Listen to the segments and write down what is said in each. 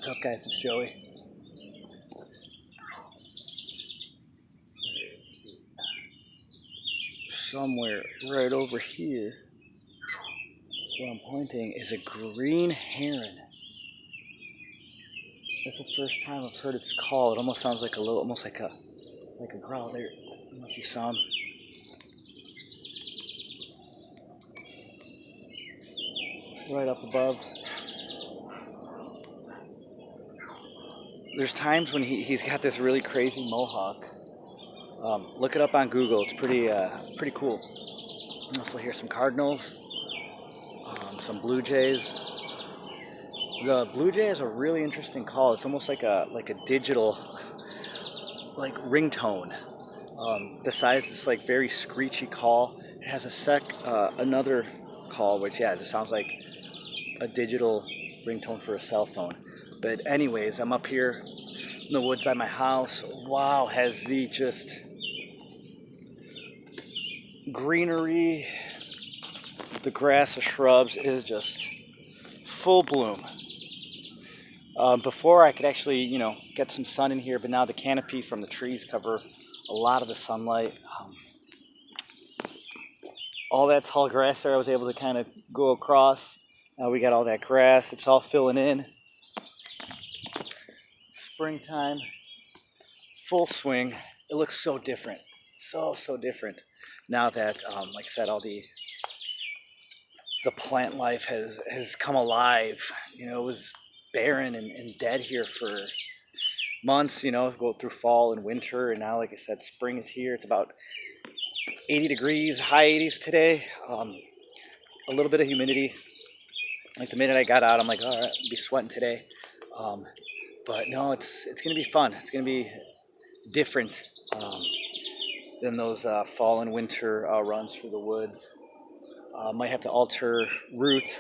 What's up, guys? It's Joey. Somewhere right over here, where I'm pointing, is a green heron. That's the first time I've heard it's called. It almost sounds like almost like a growl. There, I don't know if you saw him. Right up above. There's times when he's got this really crazy mohawk. Look it up on Google. It's pretty cool. You also hear some cardinals, some blue jays. The blue jay has a really interesting call. It's almost like a digital ringtone. The size is like very screechy call. It has another call, which just sounds like a digital ringtone for a cell phone. But anyways, I'm up here in the woods by my house. Wow, has the just greenery, the grass, the shrubs is just full bloom. Before I could actually, get some sun in here, but now the canopy from the trees cover a lot of the sunlight. All that tall grass there, I was able to kind of go across. We got all that grass. It's all filling in. Springtime, full swing. It looks so different. So different. Now that, like I said, all the plant life has come alive. It was barren and dead here for months, go through fall and winter, and now, like I said, spring is here. It's about 80 degrees, high 80s today. A little bit of humidity. Like the minute I got out, I'm like, all right, I'll be sweating today. But no, it's gonna be fun. It's gonna be different than those fall and winter runs through the woods. Might have to alter route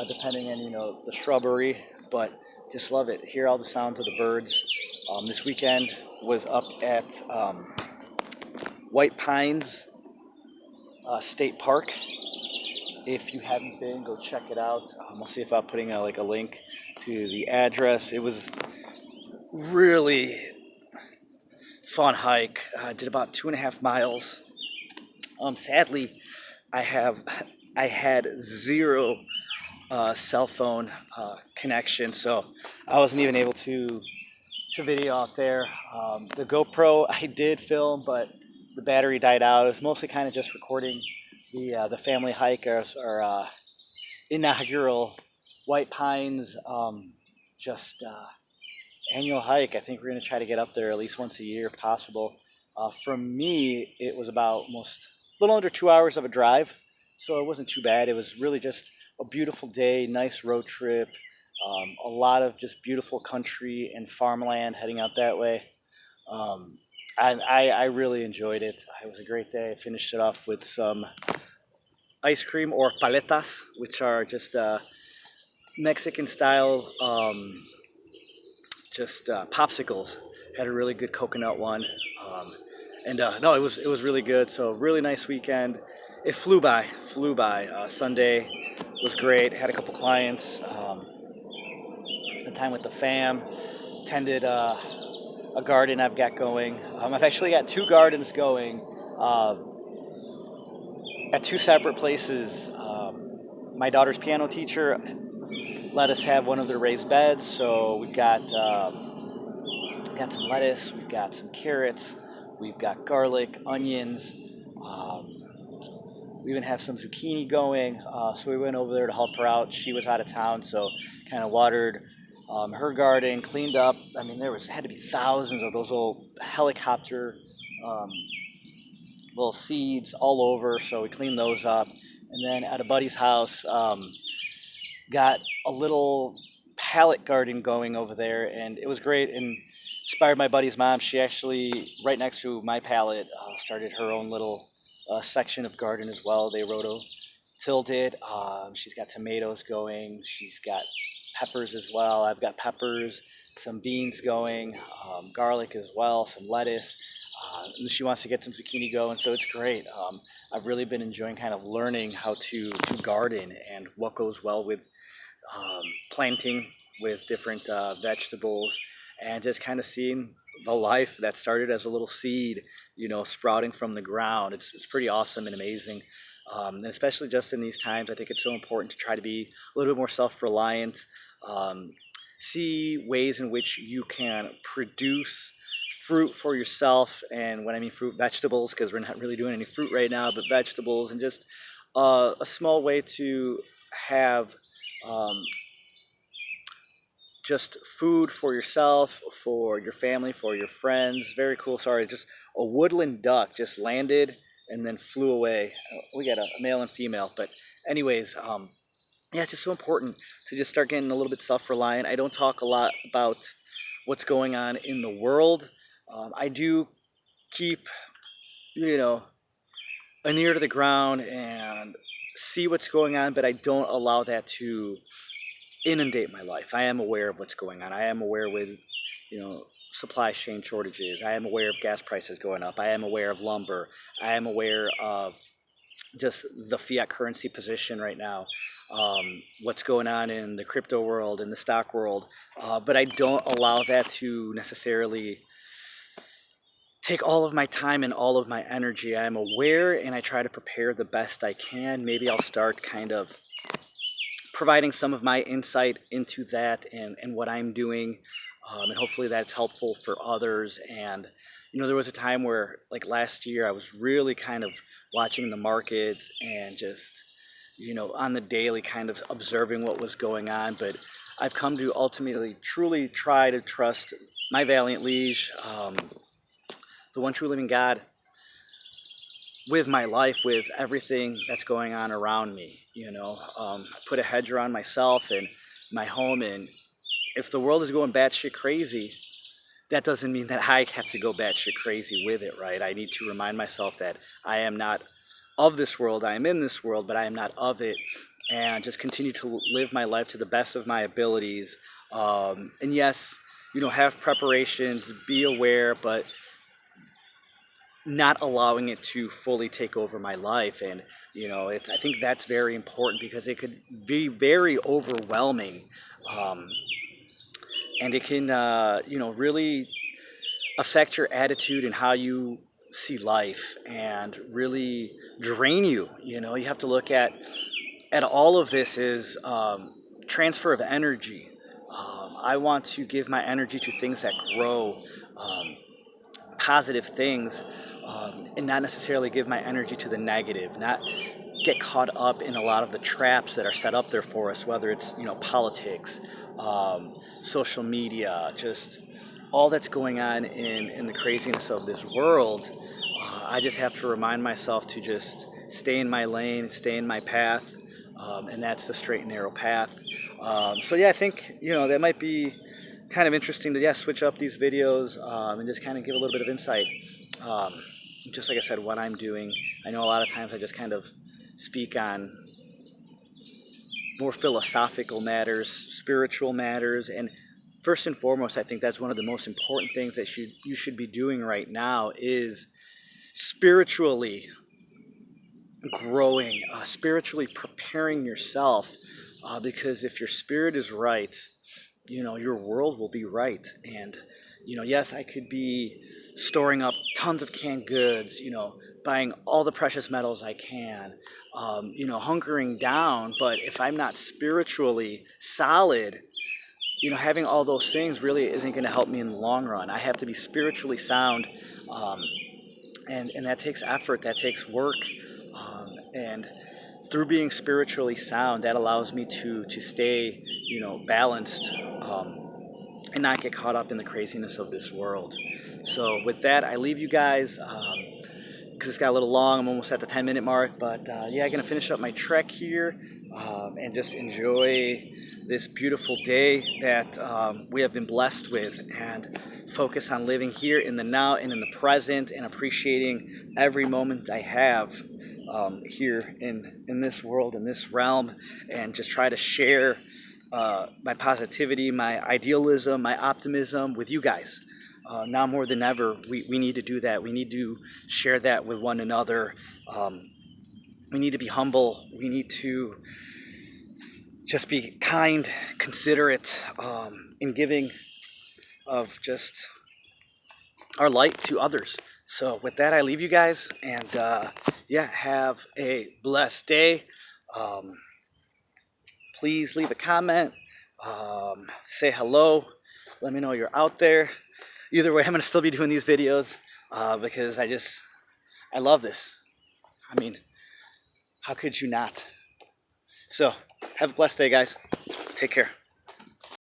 depending on the shrubbery, but just love it. Hear all the sounds of the birds. This weekend was up at White Pines State Park. If you haven't been, go check it out. I'll see if I'm putting a link to the address. It was really fun hike. I did about 2.5 miles. Sadly, I had zero cell phone connection, so I wasn't even able to video out there. The GoPro I did film, but the battery died out. It was mostly kind of just recording the family hike, our inaugural White Pines annual hike. I think we're going to try to get up there at least once a year if possible. From me, it was about a little under 2 hours of a drive, so it wasn't too bad. It was really just a beautiful day, nice road trip, a lot of just beautiful country and farmland heading out that way. And I really enjoyed it. It was a great day. I finished it off with some ice cream, or paletas, which are just Mexican style popsicles. Had a really good coconut one. No, it was really good. So really nice weekend. It flew by. Sunday was great. Had a couple clients. Spent time with the fam. Tended a garden I've got going. I've actually got 2 gardens going at 2 separate places. My daughter's piano teacher let us have one of their raised beds, so we've got some lettuce, we've got some carrots, we've got garlic, onions. We even have some zucchini going, so we went over there to help her out. She was out of town, so kind of watered her garden, cleaned up. I mean, had to be thousands of those little helicopter little seeds all over, so we cleaned those up. And then at a buddy's house, got a little pallet garden going over there, and it was great, and inspired my buddy's mom. She actually, right next to my pallet, started her own little section of garden as well. They rototilled it. She's got tomatoes going. She's got peppers as well. I've got peppers, some beans going, garlic as well, some lettuce. She wants to get some zucchini going, so it's great. I've really been enjoying kind of learning how to garden and what goes well with planting with different vegetables, and just kind of seeing the life that started as a little seed, sprouting from the ground. It's pretty awesome and amazing. And especially just in these times, I think it's so important to try to be a little bit more self-reliant, um, see ways in which you can produce fruit for yourself. And when I mean fruit, vegetables, because we're not really doing any fruit right now, but vegetables, and just a small way to have um, just food for yourself, for your family, for your friends. Very cool. Sorry, just a woodland duck just landed and then flew away. We got a male and female, but anyways, yeah, it's just so important to just start getting a little bit self-reliant. I don't talk a lot about what's going on in the world. I do keep, you know, an ear to the ground and see what's going on, but I don't allow that to inundate my life. I am aware of what's going on. I am aware with, supply chain shortages. I am aware of gas prices going up. I am aware of lumber. I am aware of just the fiat currency position right now, what's going on in the crypto world, in the stock world. But I don't allow that to necessarily take all of my time and all of my energy. I am aware and I try to prepare the best I can. Maybe I'll start kind of providing some of my insight into that and what I'm doing. And hopefully that's helpful for others. And, there was a time where, like last year, I was really kind of watching the market and just, on the daily kind of observing what was going on. But I've come to ultimately truly try to trust my Valiant Liege, the one true living God, with my life, with everything that's going on around me. Put a hedge around myself and my home, and if the world is going batshit crazy, that doesn't mean that I have to go batshit crazy with it, right? I need to remind myself that I am not of this world. I am in this world, but I am not of it, and just continue to live my life to the best of my abilities. And yes, have preparations, be aware, but not allowing it to fully take over my life. And I think that's very important, because it could be very overwhelming, and it can really affect your attitude and how you see life, and really drain you. You have to look at all of this as transfer of energy. I want to give my energy to things that grow, positive things, and not necessarily give my energy to the negative, not get caught up in a lot of the traps that are set up there for us, whether it's, politics, social media, just all that's going on in the craziness of this world. I just have to remind myself to just stay in my lane, stay in my path, and that's the straight and narrow path. So yeah, I think, that might be kind of interesting to, switch up these videos, and just kind of give a little bit of insight. Just like I said, what I'm doing. I know a lot of times I just kind of speak on more philosophical matters, spiritual matters, and first and foremost, I think that's one of the most important things that you should be doing right now, is spiritually growing, spiritually preparing yourself, because if your spirit is right, your world will be right. And yes, I could be storing up tons of canned goods, buying all the precious metals I can, hunkering down. But if I'm not spiritually solid, having all those things really isn't going to help me in the long run. I have to be spiritually sound, and that takes effort, that takes work, and through being spiritually sound, that allows me to stay, balanced, and not get caught up in the craziness of this world. So with that, I leave you guys, because it's got a little long. I'm almost at the 10-minute mark, but yeah, I'm gonna finish up my trek here, and just enjoy this beautiful day that we have been blessed with, and focus on living here in the now and in the present, and appreciating every moment I have here in this world, in this realm, and just try to share my positivity, my idealism, my optimism with you guys. Now more than ever, we need to do that. We need to share that with one another. We need to be humble. We need to just be kind, considerate, in giving of just our light to others. So with that, I leave you guys, and yeah, have a blessed day. Please leave a comment, say hello, let me know you're out there. Either way, I'm gonna still be doing these videos because I love this. I mean, how could you not? So have a blessed day, guys. Take care.